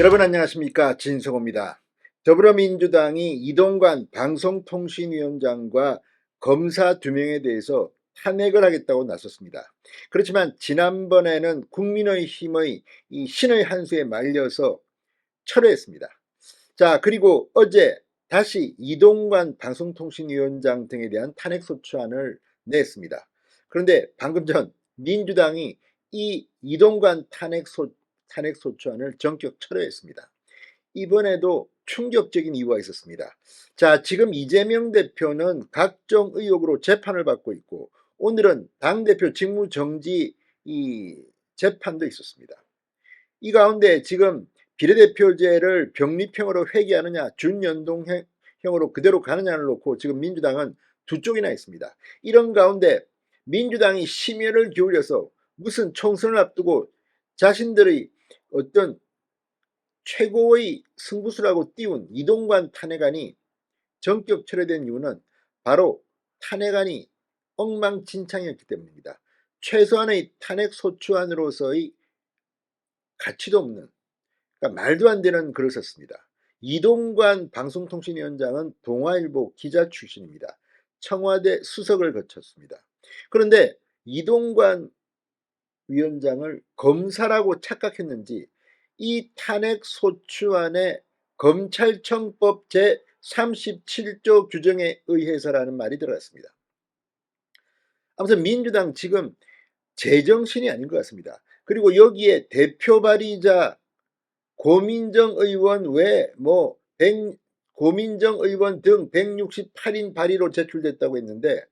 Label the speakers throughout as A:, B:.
A: 여러분 안녕하십니까, 진성호입니다. 더불어민주당이 이동관 방송통신위원장과 검사 2명에 대해서 탄핵을 하겠다고 나섰습니다. 그렇지만 지난번에는 국민의힘의 이 신의 한 수에 말려서 철회했습니다. 자, 그리고 어제 다시 이동관 방송통신위원장 등에 대한 탄핵소추안을 냈습니다. 그런데 방금 전 민주당이 이 이동관 탄핵소추안을 전격 철회했습니다. 이번에도 충격적인 이유가 있었습니다. 자, 지금 이재명 대표는 각종 의혹으로 재판을 받고 있고, 오늘은 당대표 직무정지 재판도 있었습니다. 이 가운데 지금 비례대표제를 병립형으로 회귀하느냐 준연동형으로 그대로 가느냐를 놓고 지금 민주당은 두 쪽이나 있습니다. 이런 가운데 민주당이 심혈을 기울여서 무슨 총선을 앞두고 자신들의 어떤 최고의 승부수라고 띄운 이동관 탄핵안이 전격 철회된 이유는 바로 탄핵안이 엉망진창이었기 때문입니다. 최소한의 탄핵소추안으로서의 가치도 없는, 그러니까 말도 안 되는 글을 썼습니다. 이동관 방송통신위원장은 동아일보 기자 출신입니다. 청와대 수석을 거쳤습니다. 그런데 이동관 위원장을 검사라고 착각했는지 이 탄핵소추안에 검찰청법 제37조 규정에 의해서라는 말이 들어갔습니다. 아무튼 민주당 지금 제정신이 아닌 것 같습니다. 그리고 여기에 대표 발의자 고민정 의원 외 고민정 의원 등 168인 발의로 제출됐다고 했는데,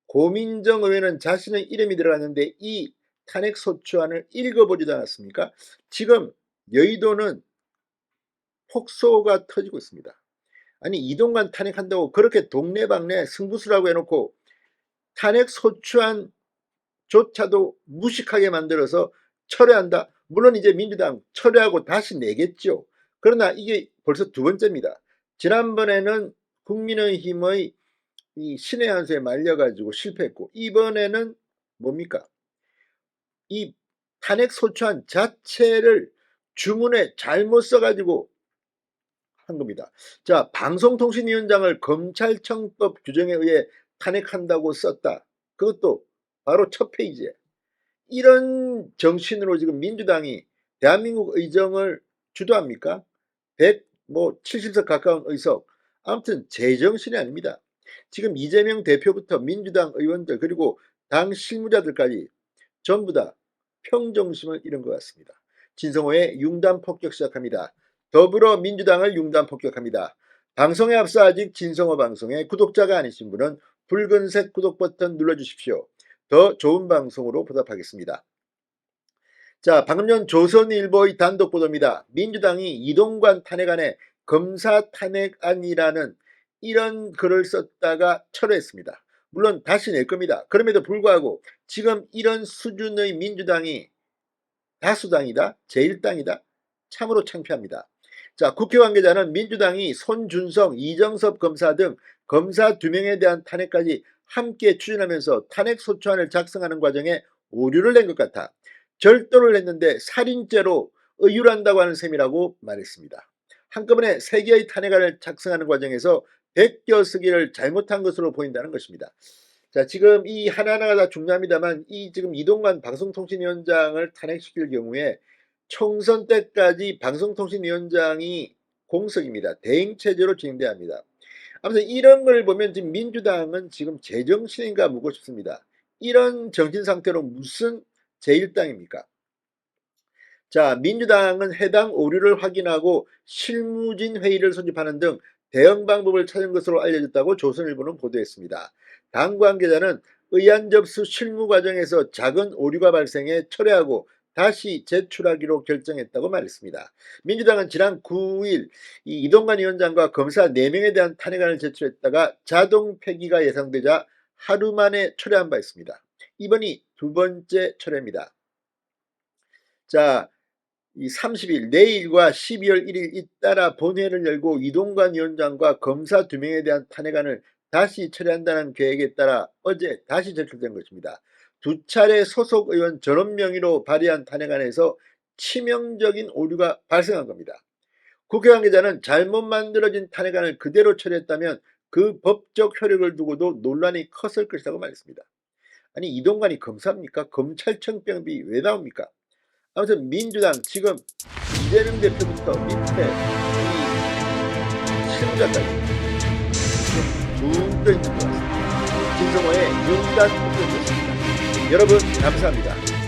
A: 고민정 의원은 자신의 이름이 들어갔는데 이 탄핵소추안을 읽어보지도 않았습니까? 지금 여의도는 폭소가 터지고 있습니다. 아니, 이동관 탄핵한다고 그렇게 동네방네 승부수라고 해놓고 탄핵소추안조차도 무식하게 만들어서 철회한다? 물론 이제 민주당 철회하고 다시 내겠죠. 그러나 이게 벌써 두 번째입니다. 지난번에는 국민의힘의 이 신의 한 수에 말려가지고 실패했고, 이번에는 뭡니까? 이 탄핵소추안 자체를 주문에 잘못 써가지고 한 겁니다. 자, 방송통신위원장을 검찰청법 규정에 의해 탄핵한다고 썼다. 그것도 바로 첫 페이지에. 이런 정신으로 지금 민주당이 대한민국 의정을 주도합니까? 170석 가까운 의석. 아무튼 제정신이 아닙니다. 지금 이재명 대표부터 민주당 의원들 그리고 당 실무자들까지 전부 다 평정심을 잃은 것 같습니다. 진성호의 융단 폭격 시작합니다. 더불어민주당을 융단 폭격합니다. 방송에 앞서 아직 진성호 방송의 구독자가 아니신 분은 붉은색 구독 버튼 눌러주십시오. 더 좋은 방송으로 보답하겠습니다. 자, 방금 전 조선일보의 단독 보도입니다. 민주당이 이동관 탄핵안에 검사 탄핵안이라는 이런 글을 썼다가 철회했습니다. 물론 다시 낼 겁니다. 그럼에도 불구하고 지금 이런 수준의 민주당이 다수당이다, 제1당이다, 참으로 창피합니다. 자, 국회 관계자는 민주당이 손준성, 이정섭 검사 등 검사 2명에 대한 탄핵까지 함께 추진하면서 탄핵소추안을 작성하는 과정에 오류를 낸 것 같아 절도를 했는데 살인죄로 의율한다고 하는 셈이라고 말했습니다. 한꺼번에 3개의 탄핵안을 작성하는 과정에서 베껴쓰기를 잘못한 것으로 보인다는 것입니다. 자, 지금 이 하나하나가 다 중요합니다만 이 지금 이동관 방송통신위원장을 탄핵시킬 경우에 총선 때까지 방송통신위원장이 공석입니다. 대행체제로 진행돼야 합니다. 아무튼 이런 걸 보면 지금 민주당은 지금 제정신인가 묻고 싶습니다. 이런 정신 상태로 무슨 제1당입니까? 자, 민주당은 해당 오류를 확인하고 실무진 회의를 소집하는 등 대응 방법을 찾은 것으로 알려졌다고 조선일보는 보도했습니다. 당 관계자는 의안 접수 실무 과정에서 작은 오류가 발생해 철회하고 다시 제출하기로 결정했다고 말했습니다. 민주당은 지난 9일 이동관 위원장과 검사 4명에 대한 탄핵안을 제출했다가 자동 폐기가 예상되자 하루 만에 철회한 바 있습니다. 이번이 두 번째 철회입니다. 자, 이 30일 내일과 12월 1일 잇따라 본회의를 열고 이동관 위원장과 검사 2명에 대한 탄핵안을 다시 철회한다는 계획에 따라 어제 다시 제출된 것입니다. 두 차례 소속 의원 전원 명의로 발의한 탄핵안에서 치명적인 오류가 발생한 겁니다. 국회 관계자는 잘못 만들어진 탄핵안을 그대로 처리했다면 그 법적 효력을 두고도 논란이 컸을 것이라고 말했습니다. 아니 이동관이 검사입니까? 검찰청병비 왜 나옵니까? 아무튼 민주당 지금 이재명 대표부터 밑에 이 실무자까지 둥 떠 있는 것 같습니다. 김성호의 윤단 폭격이었습니다. 여러분 감사합니다.